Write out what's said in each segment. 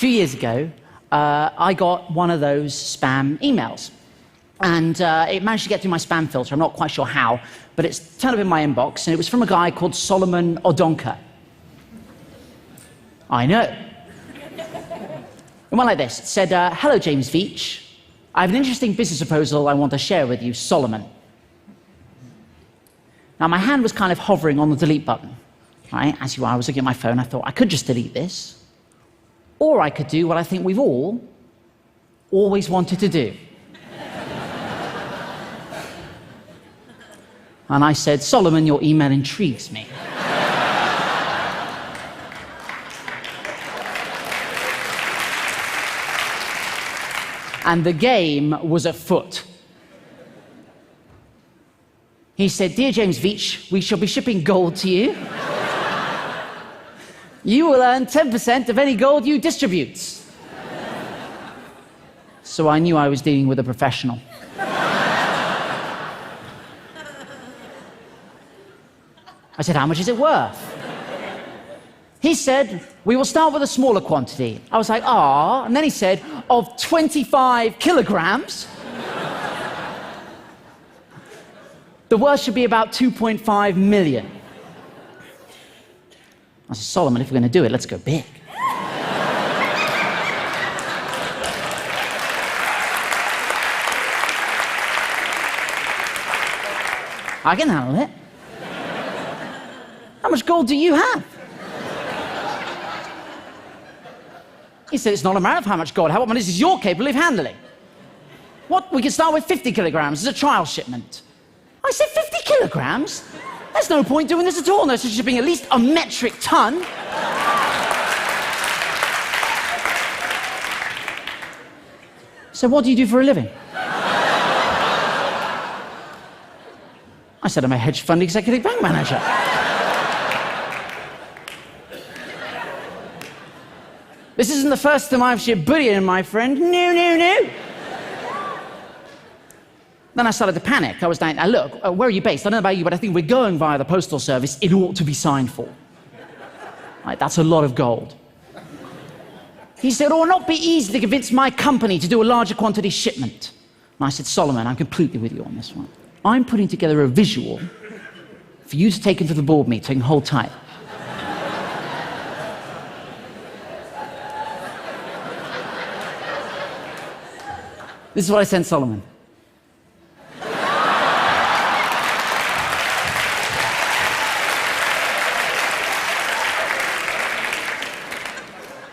few years ago, I got one of those spam emails. And it managed to get through my spam filter. I'm not quite sure how, but it's turned up in my inbox, and it was from a guy called Solomon Odonka. I know. It went like this. It said, hello, James Veitch. I have an interesting business proposal I want to share with you, Solomon. Now, my hand was kind of hovering on the delete button. Right? As you are, I was looking at my phone. I thought, I could just delete this. Or I could do what I think we've all always wanted to do. And I said, Solomon, your email intrigues me. And the game was afoot. He said, Dear James Veitch, we shall be shipping gold to you. You will earn 10% of any gold you distribute. So I knew I was dealing with a professional. I said, how much is it worth? He said, we will start with a smaller quantity. I was like, ah. And then he said, of 25 kilograms. The worth should be about 2.5 million. I said, Solomon, if we're going to do it, let's go big. I can handle it. How much gold do you have? He said, it's not a matter of how much gold. How much is you're capable of handling? What? We can start with 50 kilograms as a trial shipment. I said, 50 kilograms? There's no point doing this at all unless you're shipping at least a metric ton. So what do you do for a living? I said, I'm a hedge fund executive bank manager. This isn't the first time I've shipped bullion, my friend. No, no, no. Then I started to panic. I was like, now look, where are you based? I don't know about you, but I think we're going via the postal service. It ought to be signed for. Right, that's a lot of gold. He said, oh, it will not be easy to convince my company to do a larger quantity shipment. And I said, Solomon, I'm completely with you on this one. I'm putting together a visual for you to take into the board meeting. Hold tight. This is what I sent Solomon.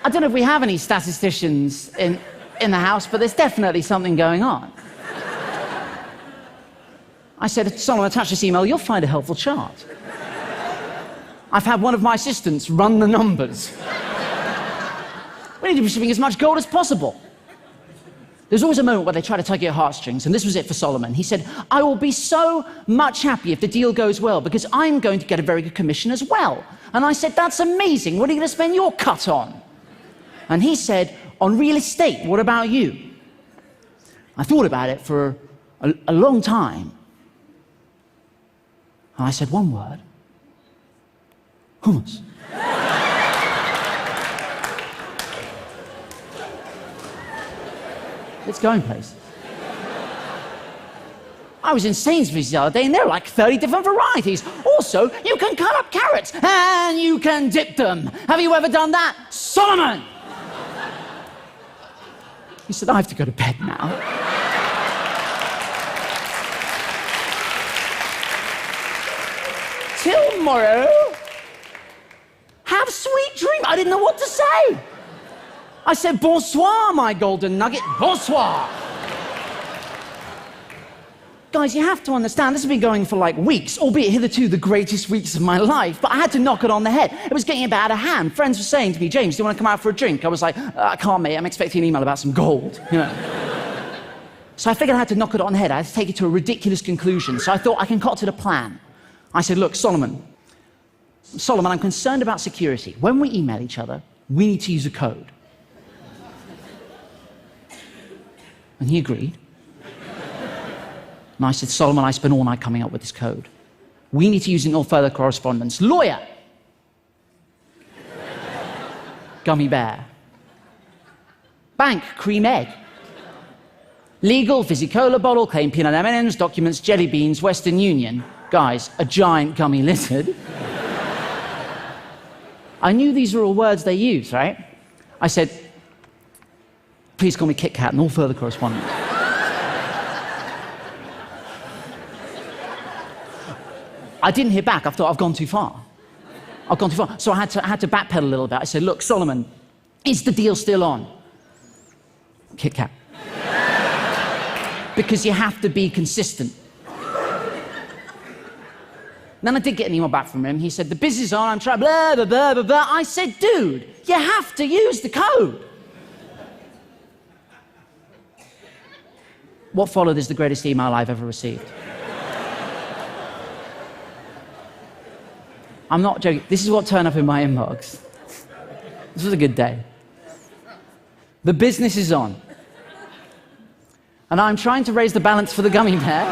I don't know if we have any statisticians in the house, but there's definitely something going on. I said, Solomon, attach this email, you'll find a helpful chart. I've had one of my assistants run the numbers. We need to be shipping as much gold as possible. There's always a moment where they try to tug at your heartstrings, and this was it for Solomon. He said, I will be so much happy if the deal goes well, because I'm going to get a very good commission as well. And I said, that's amazing. What are you going to spend your cut on? And he said, on real estate, what about you? I thought about it for a long time. And I said one word. Hummus. It's going places. I was in Sainsbury's the other day, and there are like 30 different varieties. Also, you can cut up carrots, and you can dip them. Have you ever done that? Solomon! He said, I have to go to bed now. Till tomorrow. Have sweet dreams. I didn't know what to say. I said, bonsoir, my golden nugget, bonsoir. Guys, you have to understand, this has been going for like weeks, albeit hitherto the greatest weeks of my life, but I had to knock it on the head. It was getting a bit out of hand. Friends were saying to me, James, do you want to come out for a drink? I was like, I can't, mate, I'm expecting an email about some gold. You know? So I figured I had to knock it on the head. I had to take it to a ridiculous conclusion. So I thought I concocted a plan. I said, look, Solomon, I'm concerned about security. When we email each other, we need to use a code. And he agreed. And I said, Solomon, I spent all night coming up with this code. We need to use it in all further correspondence. Lawyer. Gummy bear. Bank, cream egg. Legal, fizzy cola bottle, claim peanut M&Ms, documents, jelly beans, Western Union. Guys, a giant gummy lizard. I knew these were all words they use, right? I said, please call me Kit Kat and all further correspondence. I didn't hear back. I thought, I've gone too far. I've gone too far. So I had to backpedal a little bit. I said, look, Solomon, is the deal still on? Kit Kat. Because you have to be consistent. Then I did get an email back from him. He said, the business is on, I'm trying, blah, blah, blah, blah, blah. I said, dude, you have to use the code. What followed is the greatest email I've ever received. I'm not joking. This is what turned up in my inbox. This was a good day. The business is on. And I'm trying to raise the balance for the gummy bear.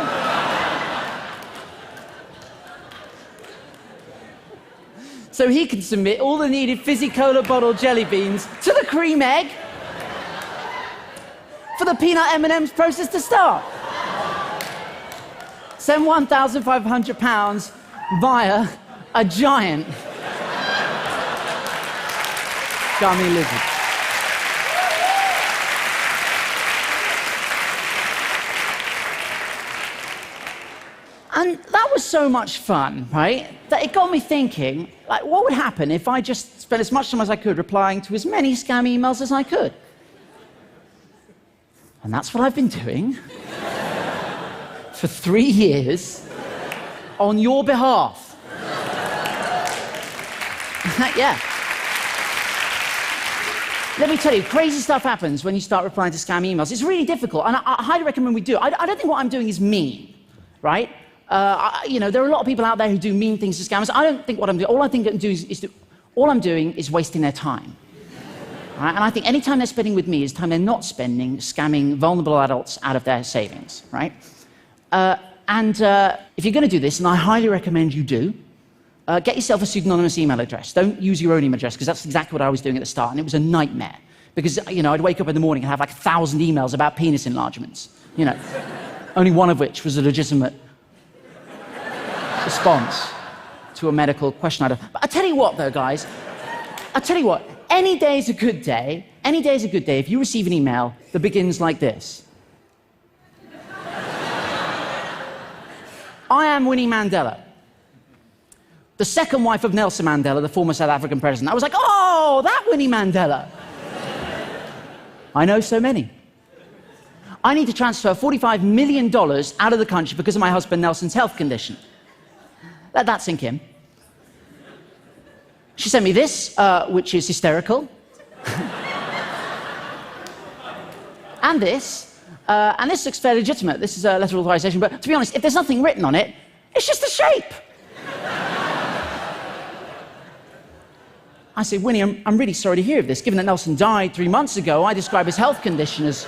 So he can submit all the needed fizzy cola bottle jelly beans to the cream egg for the peanut M&Ms process to start. Send £1,500 via a giant gummy lizard. And that was so much fun, right, that it got me thinking, like, what would happen if I just spent as much time as I could replying to as many scam emails as I could? And that's what I've been doing for 3 years on your behalf. Yeah. Let me tell you, crazy stuff happens when you start replying to scam emails. It's really difficult, and I highly recommend we do. I don't think what I'm doing is mean, right? You know, there are a lot of people out there who do mean things to scammers. I don't think what I'm doing, all I think I'm doing all I'm doing is wasting their time. Right? And I think any time they're spending with me is time they're not spending scamming vulnerable adults out of their savings, right? If you're going to do this, and I highly recommend you do, get yourself a pseudonymous email address. Don't use your own email address, because that's exactly what I was doing at the start, and it was a nightmare. Because, you know, I'd wake up in the morning and have like 1,000 emails about penis enlargements, you know, only one of which was a legitimate response to a medical question. But I tell you what, though, guys, I tell you what, any day is a good day. Any day is a good day if you receive an email that begins like this. I am Winnie Mandela, the second wife of Nelson Mandela, the former South African president. I was like, oh, that Winnie Mandela. I know so many. I need to transfer $45 million out of the country because of my husband Nelson's health condition. Let that sink in. She sent me this, which is hysterical. And this looks fairly legitimate. This is a letter of authorization, but to be honest, if there's nothing written on it, it's just a shape. I said, Winnie, I'm really sorry to hear of this. Given that Nelson died 3 months ago, I describe his health condition as...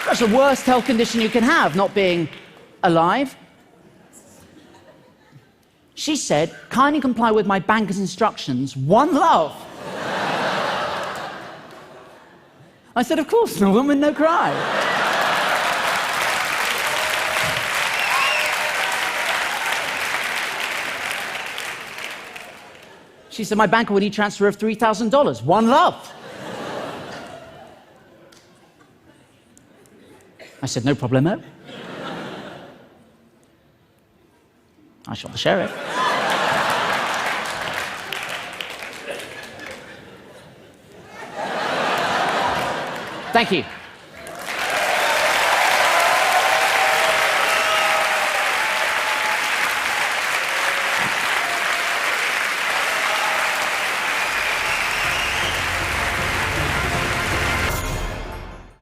That's the worst health condition you can have, not being alive. She said, kindly comply with my banker's instructions. One love. I said, of course, no woman, no cry. She said, my banker would need transfer of $3,000. One love. I said, no problemo. I shot the sheriff. Thank you.